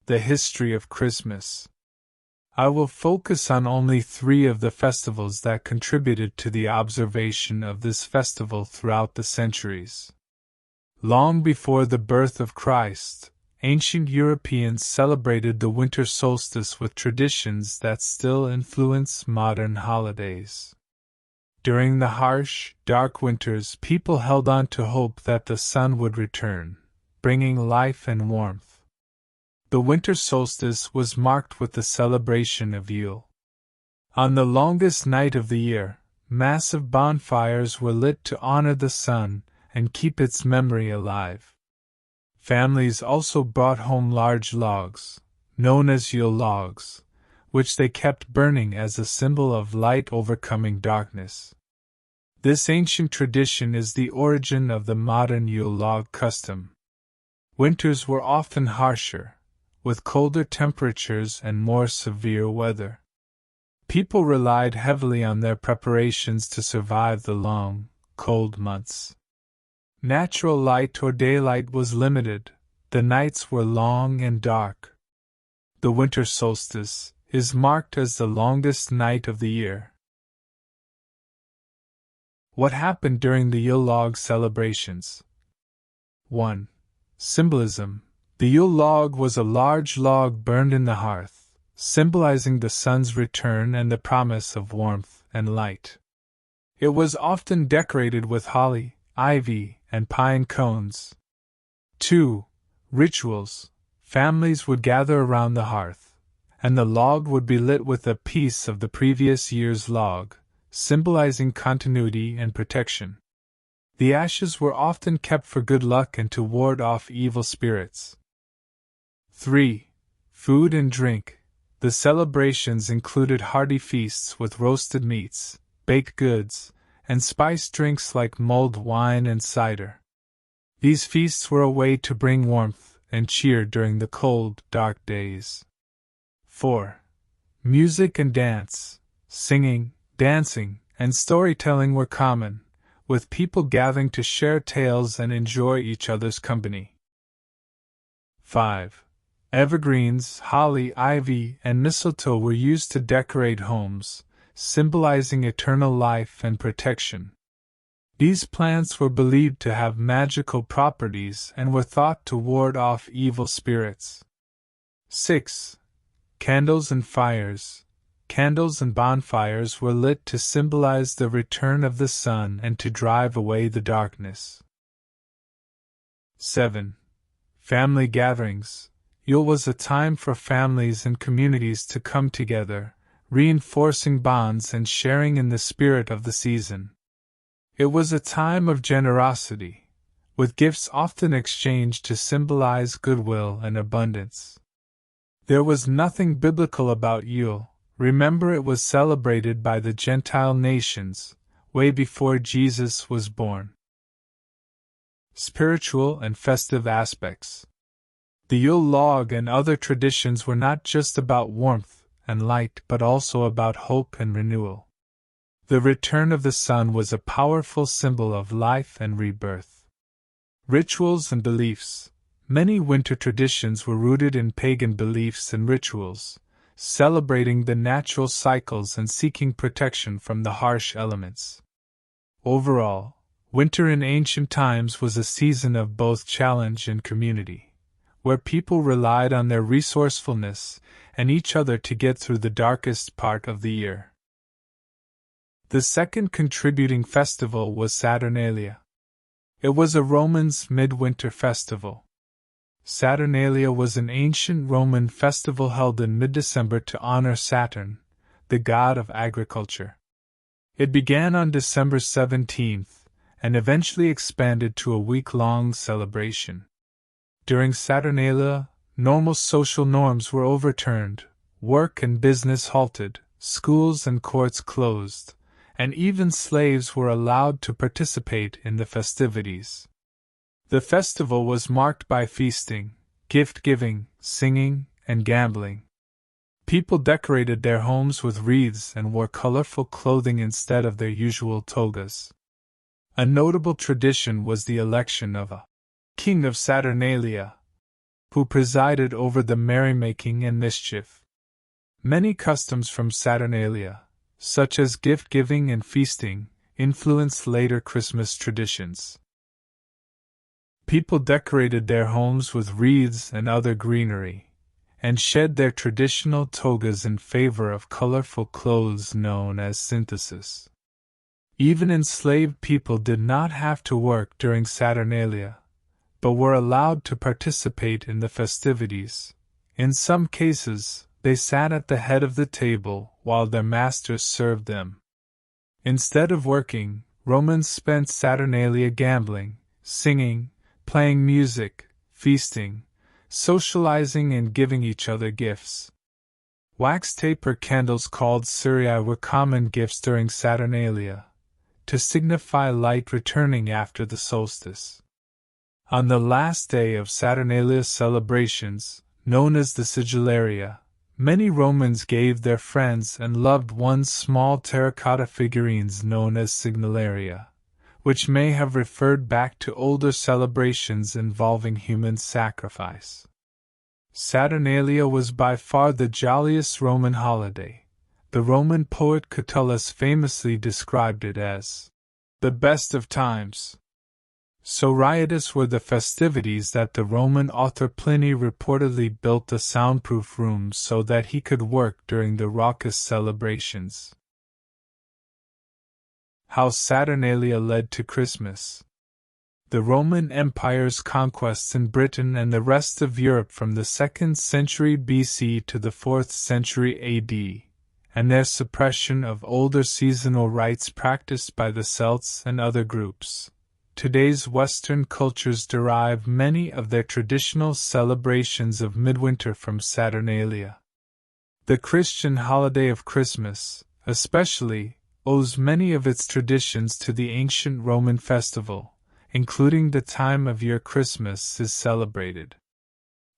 The history of Christmas. I will focus on only 3 of the festivals that contributed to the observation of this festival throughout the centuries. Long before the birth of Christ, ancient Europeans celebrated the winter solstice with traditions that still influence modern holidays. During the harsh, dark winters, people held on to hope that the sun would return, bringing life and warmth. The winter solstice was marked with the celebration of Yule. On the longest night of the year, massive bonfires were lit to honor the sun and keep its memory alive. Families also brought home large logs, known as Yule logs, which they kept burning as a symbol of light overcoming darkness. This ancient tradition is the origin of the modern Yule log custom. Winters were often harsher, with colder temperatures and more severe weather. People relied heavily on their preparations to survive the long, cold months. Natural light or daylight was limited, the nights were long and dark. The winter solstice is marked as the longest night of the year. What happened during the Yule log celebrations? 1. Symbolism. The Yule log was a large log burned in the hearth, symbolizing the sun's return and the promise of warmth and light. It was often decorated with holly, ivy, and pine cones. 2. Rituals. Families would gather around the hearth, and the log would be lit with a piece of the previous year's log, symbolizing continuity and protection. The ashes were often kept for good luck and to ward off evil spirits. 3. Food and drink. The celebrations included hearty feasts with roasted meats, baked goods, and spiced drinks like mulled wine and cider. These feasts were a way to bring warmth and cheer during the cold, dark days. 4. Music and dance. Singing, dancing, and storytelling were common, with people gathering to share tales and enjoy each other's company. 5. Evergreens, holly, ivy, and mistletoe were used to decorate homes, symbolizing eternal life and protection. These plants were believed to have magical properties and were thought to ward off evil spirits. 6. Candles and fires. Candles and bonfires were lit to symbolize the return of the sun and to drive away the darkness. 7. Family gatherings. Yule was a time for families and communities to come together, reinforcing bonds and sharing in the spirit of the season. It was a time of generosity, with gifts often exchanged to symbolize goodwill and abundance. There was nothing biblical about Yule. Remember, it was celebrated by the Gentile nations, way before Jesus was born. Spiritual and festive aspects. The Yule log and other traditions were not just about warmth and light but also about hope and renewal. The return of the sun was a powerful symbol of life and rebirth. Rituals and beliefs. Many winter traditions were rooted in pagan beliefs and rituals, celebrating the natural cycles and seeking protection from the harsh elements. Overall, winter in ancient times was a season of both challenge and community, where people relied on their resourcefulness and each other to get through the darkest part of the year. The second contributing festival was Saturnalia. It was a Roman's midwinter festival. Saturnalia was an ancient Roman festival held in mid-December to honor Saturn, the god of agriculture. It began on December 17th and eventually expanded to a week-long celebration. During Saturnalia, normal social norms were overturned, work and business halted, schools and courts closed, and even slaves were allowed to participate in the festivities. The festival was marked by feasting, gift-giving, singing, and gambling. People decorated their homes with wreaths and wore colorful clothing instead of their usual togas. A notable tradition was the election of a king of Saturnalia. who presided over the merrymaking and mischief. Many customs from Saturnalia, such as gift-giving and feasting, influenced later Christmas traditions. People decorated their homes with wreaths and other greenery, and shed their traditional togas in favor of colorful clothes known as synthesis. Even enslaved people did not have to work during Saturnalia, but were allowed to participate in the festivities. In some cases, they sat at the head of the table while their masters served them. Instead of working, Romans spent Saturnalia gambling, singing, playing music, feasting, socializing, and giving each other gifts. Wax taper candles called curiae were common gifts during Saturnalia, to signify light returning after the solstice. On the last day of Saturnalia's celebrations, known as the Sigillaria, many Romans gave their friends and loved ones small terracotta figurines known as signallaria, which may have referred back to older celebrations involving human sacrifice. Saturnalia was by far the jolliest Roman holiday. The Roman poet Catullus famously described it as the best of times. So riotous were the festivities that the Roman author Pliny reportedly built a soundproof room so that he could work during the raucous celebrations. How Saturnalia led to Christmas. The Roman Empire's conquests in Britain and the rest of Europe from the 2nd century BC to the 4th century AD, and their suppression of older seasonal rites practiced by the Celts and other groups. Today's Western cultures derive many of their traditional celebrations of midwinter from Saturnalia. The Christian holiday of Christmas, especially, owes many of its traditions to the ancient Roman festival, including the time of year Christmas is celebrated.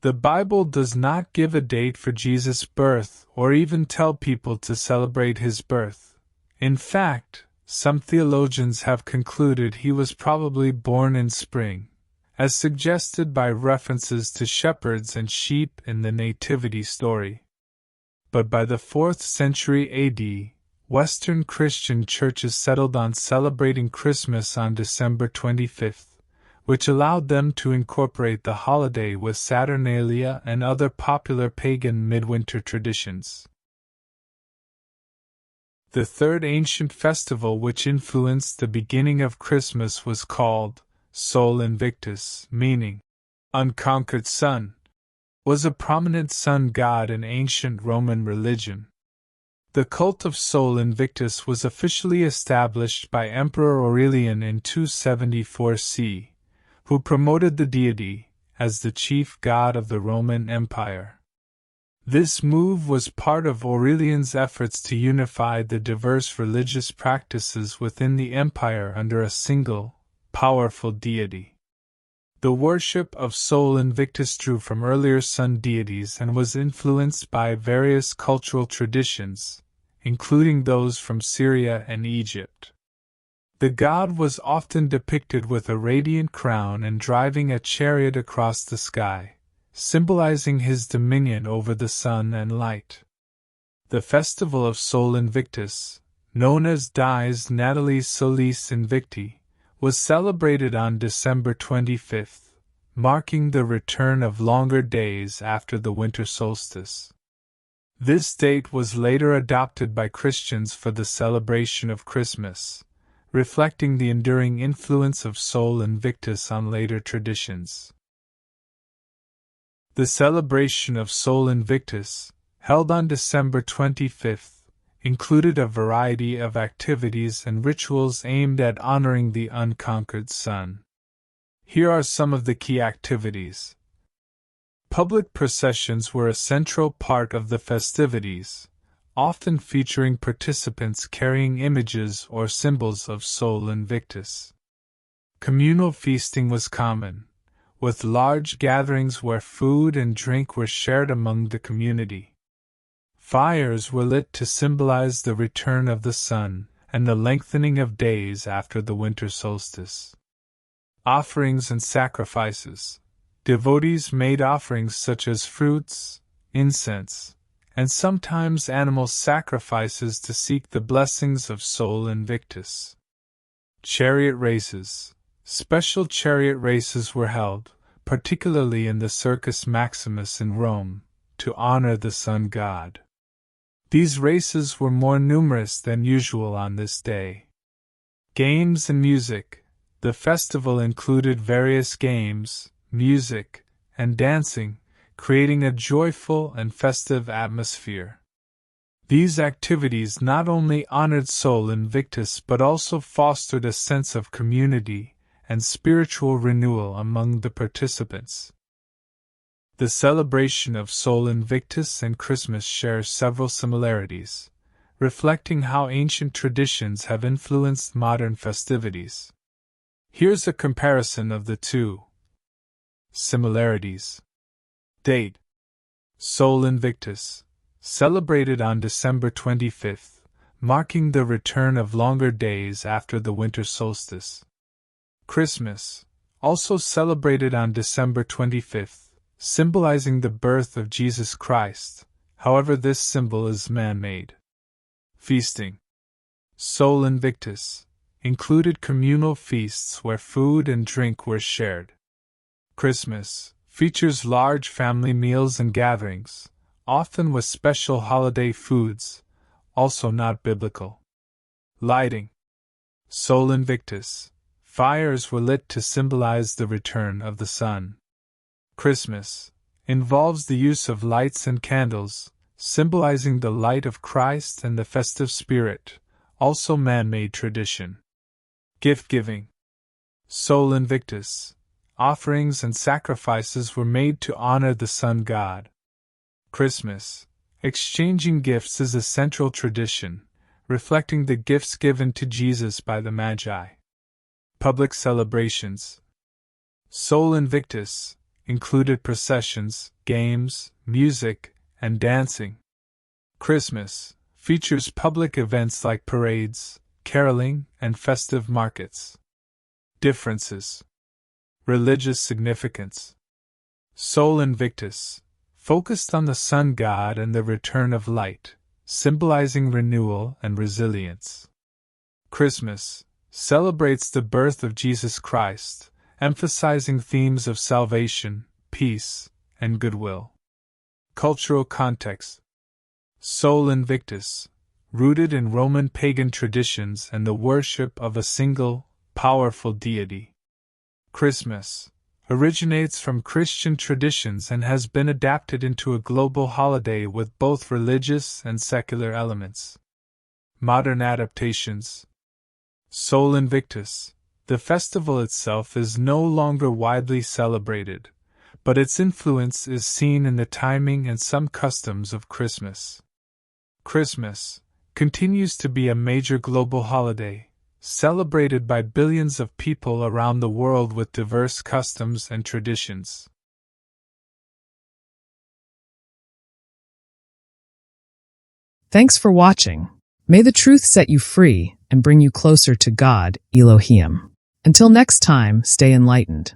The Bible does not give a date for Jesus' birth or even tell people to celebrate his birth. In fact, some theologians have concluded he was probably born in spring, as suggested by references to shepherds and sheep in the Nativity story. But by the 4th century AD, Western Christian churches settled on celebrating Christmas on December 25th, which allowed them to incorporate the holiday with Saturnalia and other popular pagan midwinter traditions. The third ancient festival which influenced the beginning of Christmas was called Sol Invictus, meaning unconquered sun, was a prominent sun god in ancient Roman religion. The cult of Sol Invictus was officially established by Emperor Aurelian in 274 C, who promoted the deity as the chief god of the Roman Empire. This move was part of Aurelian's efforts to unify the diverse religious practices within the empire under a single, powerful deity. The worship of Sol Invictus drew from earlier sun deities and was influenced by various cultural traditions, including those from Syria and Egypt. The god was often depicted with a radiant crown and driving a chariot across the sky, symbolizing his dominion over the sun and light. The festival of Sol Invictus, known as Dies Natalis Solis Invicti, was celebrated on December 25th, marking the return of longer days after the winter solstice. This date was later adopted by Christians for the celebration of Christmas, reflecting the enduring influence of Sol Invictus on later traditions. The celebration of Sol Invictus, held on December 25th, included a variety of activities and rituals aimed at honoring the unconquered sun. Here are some of the key activities. Public processions were a central part of the festivities, often featuring participants carrying images or symbols of Sol Invictus. Communal feasting was common, with large gatherings where food and drink were shared among the community. Fires were lit to symbolize the return of the sun and the lengthening of days after the winter solstice. Offerings and sacrifices. Devotees made offerings such as fruits, incense, and sometimes animal sacrifices to seek the blessings of Sol Invictus. Chariot races. Special chariot races were held, particularly in the Circus Maximus in Rome, to honor the sun god. These races were more numerous than usual on this day. Games and music. The festival included various games, music, and dancing, creating a joyful and festive atmosphere. These activities not only honored Sol Invictus but also fostered a sense of community and spiritual renewal among the participants. The celebration of Sol Invictus and Christmas share several similarities, reflecting how ancient traditions have influenced modern festivities. Here's a comparison of the two. Similarities. Date: Sol Invictus, celebrated on December 25th, marking the return of longer days after the winter solstice. Christmas, also celebrated on December 25th, symbolizing the birth of Jesus Christ, however this symbol is man-made. Feasting. Sol Invictus included communal feasts where food and drink were shared. Christmas features large family meals and gatherings, often with special holiday foods, also not biblical. Lighting. Sol Invictus. Fires were lit to symbolize the return of the sun. Christmas involves the use of lights and candles, symbolizing the light of Christ and the festive spirit, also man-made tradition. Gift-giving. Sol Invictus. Offerings and sacrifices were made to honor the sun god. Christmas. Exchanging gifts is a central tradition, reflecting the gifts given to Jesus by the Magi. Public celebrations. Sol Invictus included processions, games, music, and dancing. Christmas features public events like parades, caroling, and festive markets. Differences. Religious significance. Sol Invictus focused on the sun god and the return of light, symbolizing renewal and resilience. Christmas celebrates the birth of Jesus Christ, emphasizing themes of salvation, peace, and goodwill. Cultural context. Sol Invictus, rooted in Roman pagan traditions and the worship of a single, powerful deity. Christmas originates from Christian traditions and has been adapted into a global holiday with both religious and secular elements. Modern adaptations. Sol Invictus. The festival itself is no longer widely celebrated, but its influence is seen in the timing and some customs of Christmas. Christmas continues to be a major global holiday, celebrated by billions of people around the world with diverse customs and traditions. Thanks for watching. May the truth set you free and bring you closer to God, Elohim. Until next time, stay enlightened.